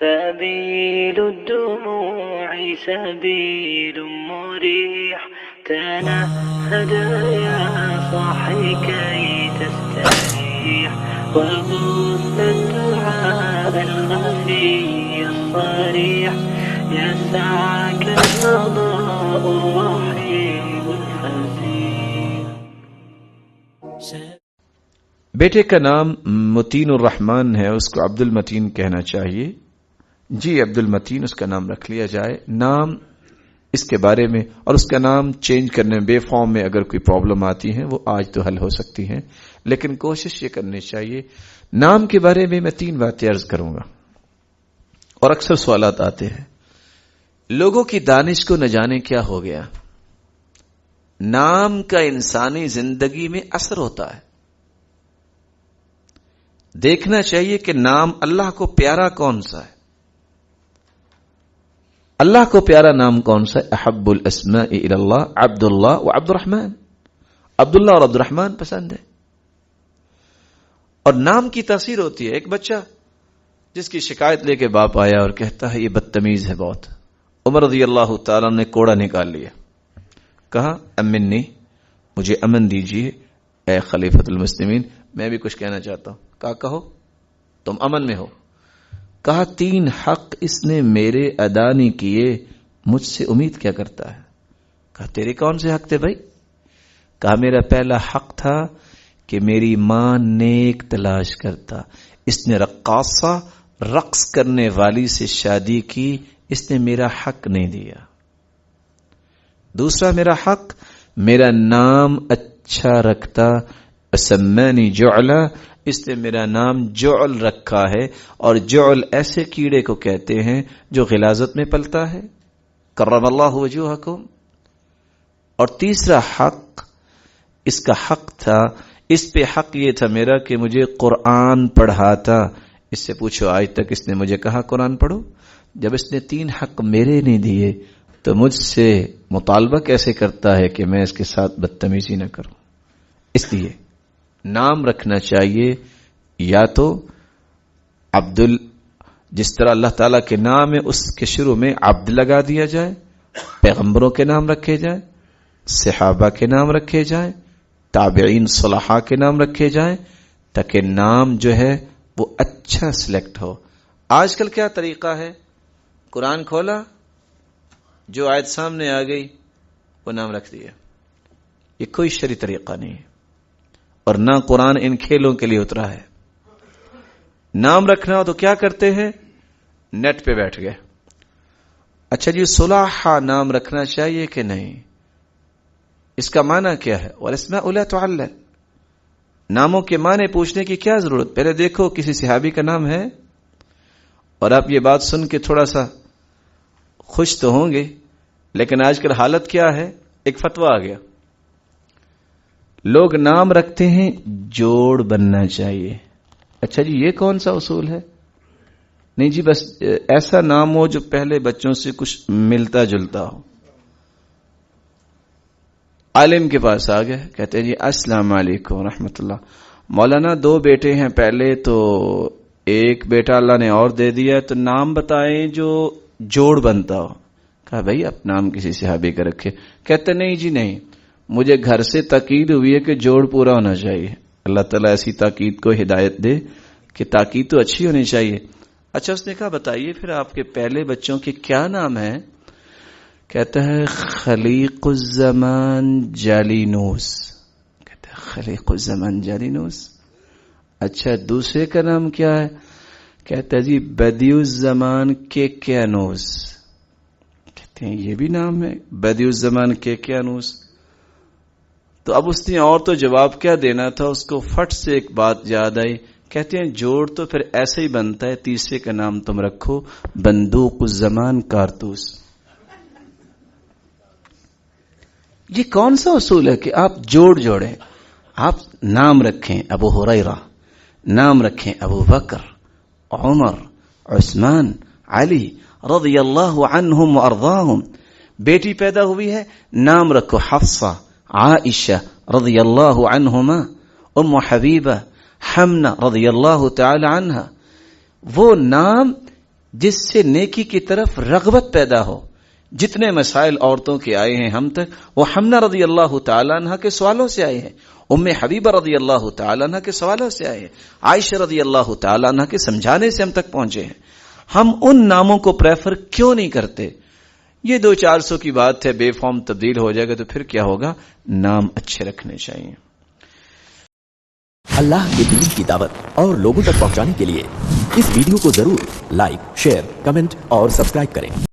سبيل الدموع سبيل مريح تنهد يا صاحي كي تستريح وبث الدعاء الخفي الصريح يسعك الفضاء الرحيم الفسيح. بیٹے کا نام متین الرحمن ہے، اس کو عبد المتین کہنا چاہیے. جی عبد المتین اس کا نام رکھ لیا جائے. نام اس کے بارے میں اور اس کا نام چینج کرنے بے فارم میں اگر کوئی پرابلم آتی ہے وہ آج تو حل ہو سکتی ہیں، لیکن کوشش یہ کرنی چاہیے. نام کے بارے میں 3 باتیں عرض کروں گا اور اکثر سوالات آتے ہیں. لوگوں کی دانش کو نہ جانے کیا ہو گیا. نام کا انسانی زندگی میں اثر ہوتا ہے. دیکھنا چاہیے کہ نام اللہ کو پیارا کون سا ہے. اللہ کو پیارا نام کون سا ہے؟ احب الاسماء الی اللہ عبد اللہ و عبد الرحمن. عبداللہ اور عبد الرحمن پسند ہے. اور نام کی تاثیر ہوتی ہے. ایک بچہ جس کی شکایت لے کے باپ آیا اور کہتا ہے یہ بدتمیز ہے بہت. عمر رضی اللہ تعالیٰ نے کوڑا نکال لیا، کہا امنی، مجھے امن دیجیے اے خلیفۃ المسلمین، میں بھی کچھ کہنا چاہتا ہوں. کہا کہو، تم امن میں ہو. کہا 3 حق اس نے میرے ادا نہیں کیے، مجھ سے امید کیا کرتا ہے؟ کہا تیرے کون سے حق تھے بھائی؟ کہا میرا پہلا حق تھا کہ میری ماں نیک تلاش کرتا، اس نے رقاصہ رقص کرنے والی سے شادی کی، اس نے میرا حق نہیں دیا. دوسرا میرا حق، میرا نام اچھا رکھتا، سمانی جعلا، اس نے میرا نام جعل رکھا ہے، اور جعل ایسے کیڑے کو کہتے ہیں جو غلاظت میں پلتا ہے. کرم اللہ وجوہکم. اور تیسرا حق اس کا حق تھا، اس پہ حق یہ تھا میرا کہ مجھے قرآن پڑھاتا. اس سے پوچھو آج تک اس نے مجھے کہا قرآن پڑھو؟ جب اس نے 3 حق میرے نہیں دیے تو مجھ سے مطالبہ کیسے کرتا ہے کہ میں اس کے ساتھ بدتمیزی نہ کروں. اس لیے نام رکھنا چاہیے یا تو جس طرح اللہ تعالیٰ کے نام ہے اس کے شروع میں عبد لگا دیا جائے، پیغمبروں کے نام رکھے جائیں، صحابہ کے نام رکھے جائیں، تابعین صلحاء کے نام رکھے جائیں، تاکہ نام جو ہے وہ اچھا سلیکٹ ہو. آج کل کیا طریقہ ہے، قرآن کھولا، جو آیت سامنے آ گئی وہ نام رکھ دیا. یہ کوئی شرعی طریقہ نہیں ہے، اور نہ قرآن ان کھیلوں کے لیے اترا ہے. نام رکھنا ہو تو کیا کرتے ہیں، نیٹ پہ بیٹھ گئے. اچھا جی صلاحہ نام رکھنا چاہیے کہ نہیں، اس کا معنی کیا ہے؟ والاسماء لا تعلل. ناموں کے معنی پوچھنے کی کیا ضرورت؟ پہلے دیکھو کسی صحابی کا نام ہے. اور آپ یہ بات سن کے تھوڑا سا خوش تو ہوں گے، لیکن آج کل حالت کیا ہے، ایک فتویٰ آ گیا، لوگ نام رکھتے ہیں جوڑ بننا چاہیے. اچھا جی یہ کون سا اصول ہے؟ نہیں جی بس ایسا نام ہو جو پہلے بچوں سے کچھ ملتا جلتا ہو. عالم کے پاس آ گئے، کہتے ہیں جی السلام علیکم رحمت اللہ، مولانا 2 بیٹے ہیں، پہلے تو ایک بیٹا اللہ نے اور دے دیا، تو نام بتائیں جو جوڑ بنتا ہو. کہا بھائی اب نام کسی صحابی کا رکھے. کہتے نہیں جی نہیں، مجھے گھر سے تاکید ہوئی ہے کہ جوڑ پورا ہونا چاہیے. اللہ تعالیٰ ایسی تاکید کو ہدایت دے کہ تاکید تو اچھی ہونی چاہیے. اچھا اس نے کہا بتائیے پھر آپ کے پہلے بچوں کے کیا نام ہیں؟ کہتا ہے خلیق الزمان جالینوس. کہتا ہے خلیق الزمان جالینوس. اچھا دوسرے کا نام کیا ہے؟ کہتا ہے جی بدیع الزمان کیکیانوس. کہتے ہیں یہ بھی نام ہے بدیع الزمان کیکیانوس. تو اب اس نے اور تو جواب کیا دینا تھا، اس کو فٹ سے ایک بات یاد آئی. کہتے ہیں جوڑ تو پھر ایسے ہی بنتا ہے، تیسرے کا نام تم رکھو بندوق الزمان کارتوس. یہ کون سا اصول ہے کہ آپ جوڑ جوڑیں؟ آپ نام رکھیں ابو ہریرہ، نام رکھیں ابو بکر، عمر، عثمان، علی رضی اللہ عنہم وارضاہم. بیٹی پیدا ہوئی ہے، نام رکھو حفصہ، عائشہ رضی اللہ عنہما، ام حبیبہ، حمنہ رضی اللہ تعالی عنہ. وہ نام جس سے نیکی کی طرف رغبت پیدا ہو. جتنے مسائل عورتوں کے آئے ہیں ہم تک، وہ حمنہ رضی اللہ تعالیٰ عنہ کے سوالوں سے آئے ہیں، ام حبیبہ رضی اللہ تعالیٰ عنہ کے سوالوں سے آئے ہیں، عائشہ رضی اللہ تعالیٰ عنہ کے سمجھانے سے ہم تک پہنچے ہیں. ہم ان ناموں کو پریفر کیوں نہیں کرتے؟ یہ 200-400 کی بات ہے، بے فارم تبدیل ہو جائے گا تو پھر کیا ہوگا؟ نام اچھے رکھنے چاہیے. اللہ کے دین کی دعوت اور لوگوں تک پہنچانے کے لیے اس ویڈیو کو ضرور لائک، شیئر، کمنٹ اور سبسکرائب کریں.